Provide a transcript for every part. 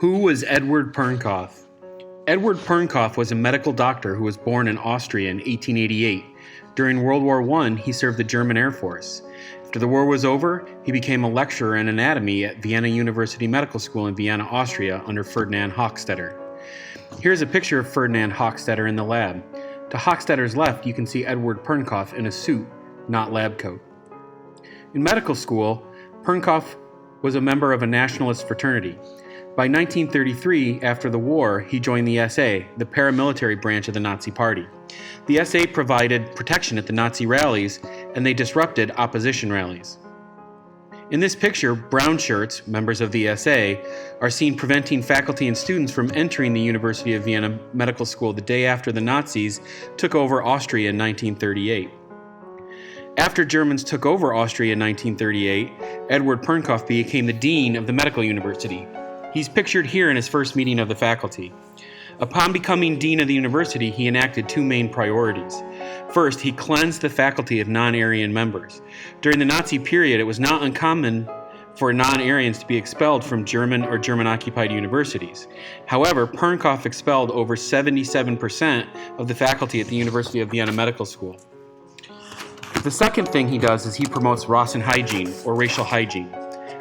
Who was Eduard Pernkopf? Eduard Pernkopf was a medical doctor who was born in Austria in 1888. During World War I, he served the German Air Force. After the war was over, he became a lecturer in anatomy at Vienna University Medical School in Vienna, Austria, under Ferdinand Hochstetter. Here's a picture of Ferdinand Hochstetter in the lab. To Hochstetter's left, you can see Eduard Pernkopf in a suit, not lab coat. In medical school, Pernkopf was a member of a nationalist fraternity. By 1933, after the war, he joined the SA, the paramilitary branch of the Nazi Party. The SA provided protection at the Nazi rallies, and they disrupted opposition rallies. In this picture, brown shirts, members of the SA, are seen preventing faculty and students from entering the University of Vienna Medical School the day after the Nazis took over Austria in 1938. After Germans took over Austria in 1938, Eduard Pernkopf became the dean of the medical university. He's pictured here in his first meeting of the faculty. Upon becoming dean of the university, he enacted two main priorities. First, he cleansed the faculty of non-Aryan members. During the Nazi period, it was not uncommon for non-Aryans to be expelled from German or German-occupied universities. However, Pernkopf expelled over 77% of the faculty at the University of Vienna Medical School. The second thing he does is he promotes Rassenhygiene, or racial hygiene.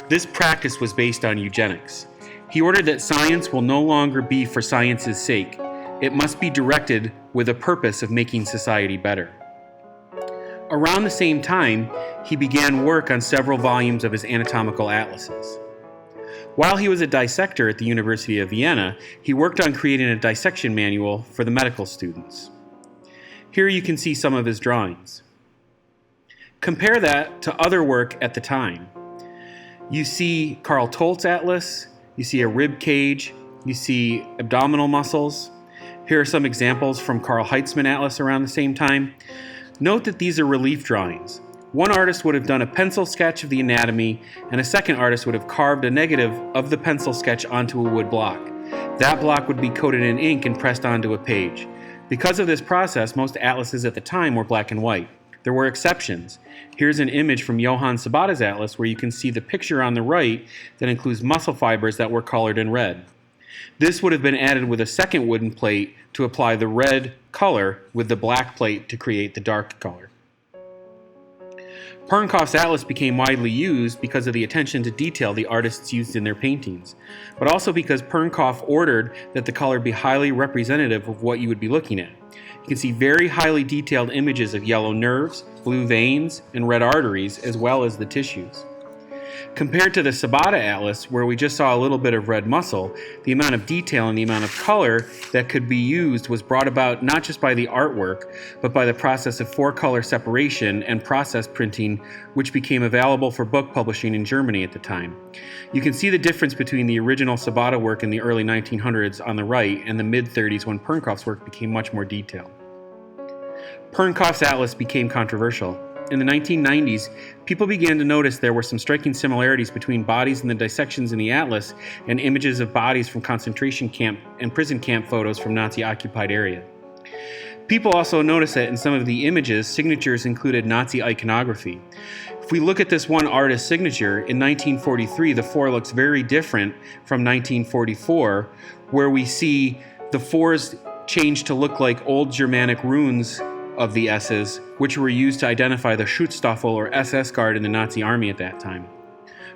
This practice was based on eugenics. He ordered that science will no longer be for science's sake. It must be directed with a purpose of making society better. Around the same time, he began work on several volumes of his anatomical atlases. While he was a dissector at the University of Vienna, he worked on creating a dissection manual for the medical students. Here you can see some of his drawings. Compare that to other work at the time. You see Carl Tolt's atlas, you see a rib cage, you see abdominal muscles. Here are some examples from Karl Heitzmann atlas around the same time. Note that these are relief drawings. One artist would have done a pencil sketch of the anatomy, and a second artist would have carved a negative of the pencil sketch onto a wood block. That block would be coated in ink and pressed onto a page. Because of this process, most atlases at the time were black and white. There were exceptions. Here's an image from Johann Sabata's atlas where you can see the picture on the right that includes muscle fibers that were colored in red. This would have been added with a second wooden plate to apply the red color with the black plate to create the dark color. Pernkopf's atlas became widely used because of the attention to detail the artists used in their paintings, but also because Pernkopf ordered that the color be highly representative of what you would be looking at. You can see very highly detailed images of yellow nerves, blue veins, and red arteries, as well as the tissues. Compared to the Sabata atlas, where we just saw a little bit of red muscle, the amount of detail and the amount of color that could be used was brought about not just by the artwork, but by the process of four-color separation and process printing, which became available for book publishing in Germany at the time. You can see the difference between the original Sabata work in the early 1900s on the right and the mid-30s when Pernkopf's work became much more detailed. Pernkopf's atlas became controversial. In the 1990s, people began to notice there were some striking similarities between bodies in the dissections in the atlas and images of bodies from concentration camp and prison camp photos from Nazi-occupied area. People also noticed that in some of the images, signatures included Nazi iconography. If we look at this one artist's signature, in 1943, the 4 looks very different from 1944, where we see the 4s change to look like old Germanic runes of the S's, which were used to identify the Schutzstaffel or SS guard in the Nazi army at that time.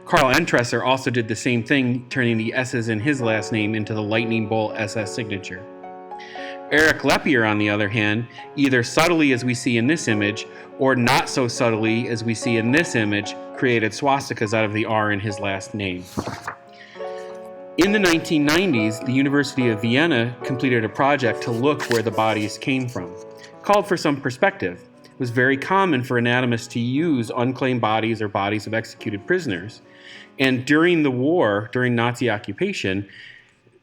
Karl Entresser also did the same thing, turning the S's in his last name into the lightning bolt SS signature. Erich Lepier, on the other hand, either subtly as we see in this image, or not so subtly as we see in this image, created swastikas out of the R in his last name. In the 1990s, the University of Vienna completed a project to look where the bodies came from. Called for some perspective. It was very common for anatomists to use unclaimed bodies or bodies of executed prisoners. And during the war, during Nazi occupation,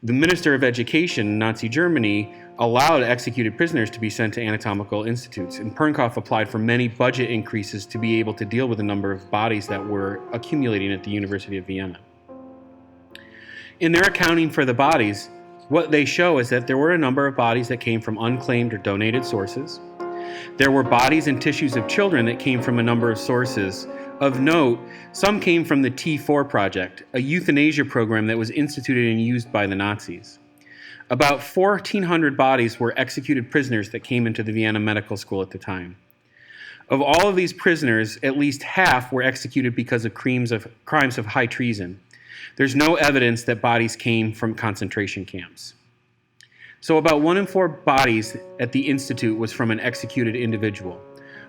the Minister of Education in Nazi Germany allowed executed prisoners to be sent to anatomical institutes. And Pernkopf applied for many budget increases to be able to deal with the number of bodies that were accumulating at the University of Vienna. In their accounting for the bodies, what they show is that there were a number of bodies that came from unclaimed or donated sources. There were bodies and tissues of children that came from a number of sources Of note, some came from the T4 Project, a euthanasia program that was instituted and used by the Nazis. About 1,400 bodies were executed prisoners that came into the Vienna Medical School at the time. Of all of these prisoners, at least half were executed because of crimes of high treason. There's no evidence that bodies came from concentration camps. So about 1 in 4 bodies at the Institute was from an executed individual.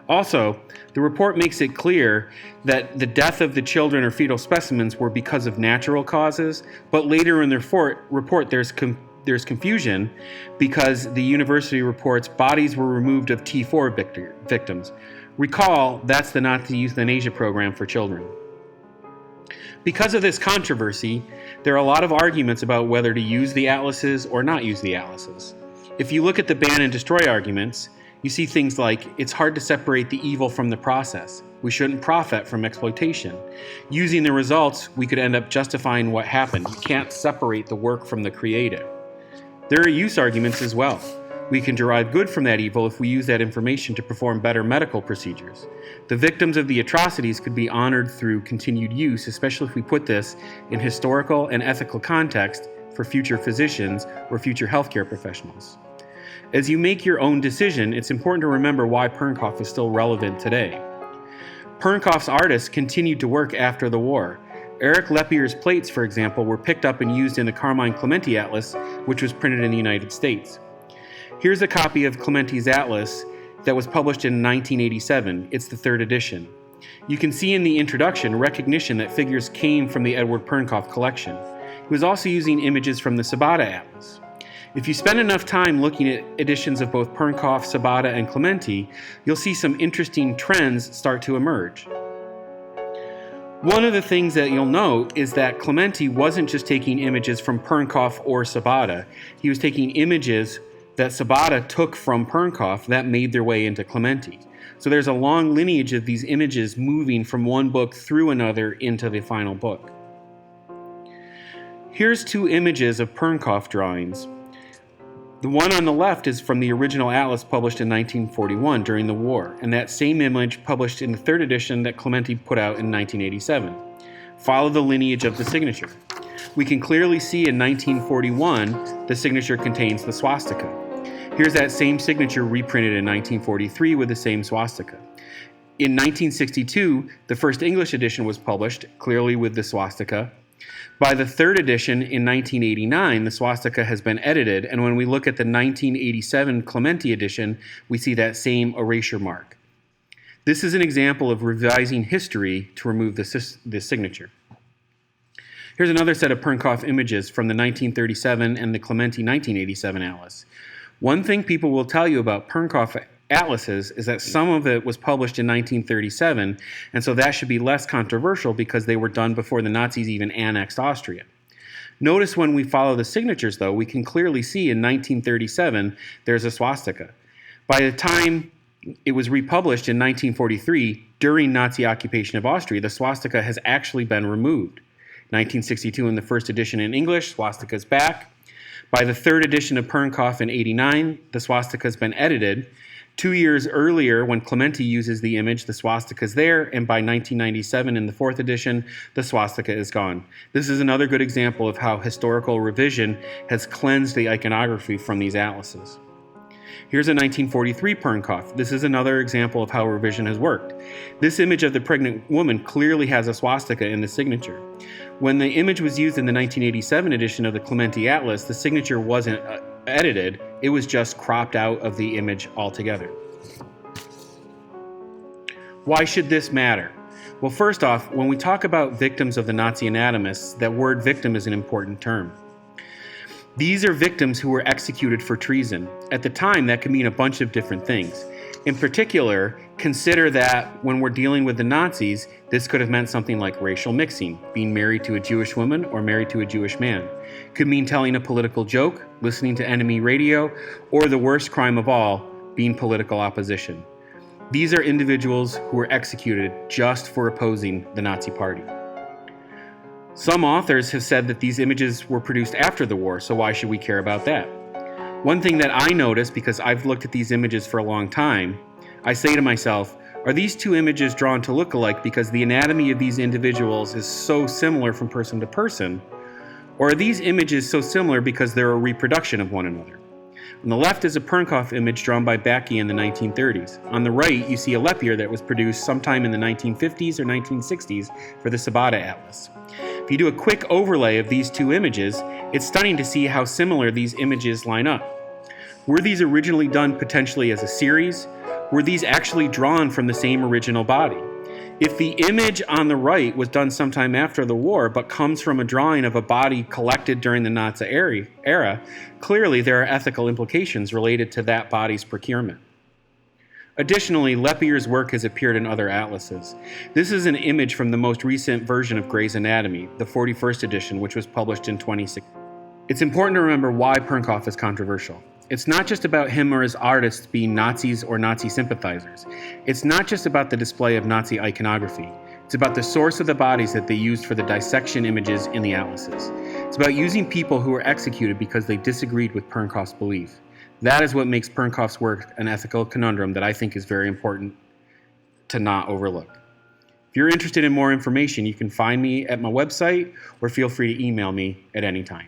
Also, the report makes it clear that the death of the children or fetal specimens were because of natural causes, but later in the report there's confusion because the university reports bodies were removed of T4 victims. Recall, that's the Nazi euthanasia program for children. Because of this controversy, there are a lot of arguments about whether to use the atlases or not use the atlases. If you look at the ban and destroy arguments, you see things like, it's hard to separate the evil from the process. We shouldn't profit from exploitation. Using the results, we could end up justifying what happened. You can't separate the work from the creative. There are use arguments as well. We can derive good from that evil if we use that information to perform better medical procedures. The victims of the atrocities could be honored through continued use, especially if we put this in historical and ethical context for future physicians or future healthcare professionals. As you make your own decision, it's important to remember why Pernkopf is still relevant today. Pernkopf's artists continued to work after the war. Eric Lepier's plates, for example, were picked up and used in the Carmine Clementi Atlas, which was printed in the United States. Here's a copy of Clementi's Atlas that was published in 1987. It's the 3rd edition. You can see in the introduction recognition that figures came from the Eduard Pernkopf collection. He was also using images from the Sabata Atlas. If you spend enough time looking at editions of both Pernkopf, Sabata, and Clementi, you'll see some interesting trends start to emerge. One of the things that you'll note is that Clementi wasn't just taking images from Pernkopf or Sabata. He was taking images that Sabata took from Pernkopf that made their way into Clementi. So there's a long lineage of these images moving from one book through another into the final book. Here's 2 images of Pernkopf drawings. The one on the left is from the original atlas published in 1941 during the war, and that same image published in the 3rd edition that Clementi put out in 1987. Follow the lineage of the signature. We can clearly see in 1941 the signature contains the swastika. Here's that same signature reprinted in 1943 with the same swastika. In 1962, the first English edition was published, clearly with the swastika. By the 3rd edition in 1989, the swastika has been edited, and when we look at the 1987 Clementi edition, we see that same erasure mark. This is an example of revising history to remove the signature. Here's another set of Pernkopf images from the 1937 and the Clementi 1987 atlas. One thing people will tell you about Pernkopf atlases is that some of it was published in 1937, and so that should be less controversial because they were done before the Nazis even annexed Austria. Notice when we follow the signatures, though, we can clearly see in 1937 there's a swastika. By the time it was republished in 1943, during Nazi occupation of Austria, the swastika has actually been removed. 1962 in the first edition in English, swastika is back. By the 3rd edition of Pernkopf in 89, the swastika has been edited. 2 years earlier, when Clementi uses the image, the swastika is there, and by 1997 in the 4th edition, the swastika is gone. This is another good example of how historical revision has cleansed the iconography from these atlases. Here's a 1943 Pernkopf. This is another example of how revision has worked. This image of the pregnant woman clearly has a swastika in the signature. When the image was used in the 1987 edition of the Clementi Atlas, the signature wasn't edited, it was just cropped out of the image altogether. Why should this matter? Well, first off, when we talk about victims of the Nazi anatomists, that word victim is an important term. These are victims who were executed for treason. At the time, that could mean a bunch of different things. In particular, consider that when we're dealing with the Nazis, this could have meant something like racial mixing, being married to a Jewish woman or married to a Jewish man. Could mean telling a political joke, listening to enemy radio, or the worst crime of all, being political opposition. These are individuals who were executed just for opposing the Nazi Party. Some authors have said that these images were produced after the war, so why should we care about that? One thing that I notice, because I've looked at these images for a long time, I say to myself, Are these two images drawn to look alike because the anatomy of these individuals is so similar from person to person? Or are these images so similar because they're a reproduction of one another? On the left is a Pernkopf image drawn by Bakke in the 1930s. On the right, you see a Lepier that was produced sometime in the 1950s or 1960s for the Sabata Atlas. If you do a quick overlay of these two images, it's stunning to see how similar these images line up. Were these originally done potentially as a series? Were these actually drawn from the same original body? If the image on the right was done sometime after the war, but comes from a drawing of a body collected during the Nazi era, clearly there are ethical implications related to that body's procurement. Additionally, Lepier's work has appeared in other atlases. This is an image from the most recent version of Gray's Anatomy, the 41st edition, which was published in 2016. It's important to remember why Pernkopf is controversial. It's not just about him or his artists being Nazis or Nazi sympathizers. It's not just about the display of Nazi iconography. It's about the source of the bodies that they used for the dissection images in the atlases. It's about using people who were executed because they disagreed with Pernkopf's belief. That is what makes Pernkopf's work an ethical conundrum that I think is very important to not overlook. If you're interested in more information, you can find me at my website or feel free to email me at any time.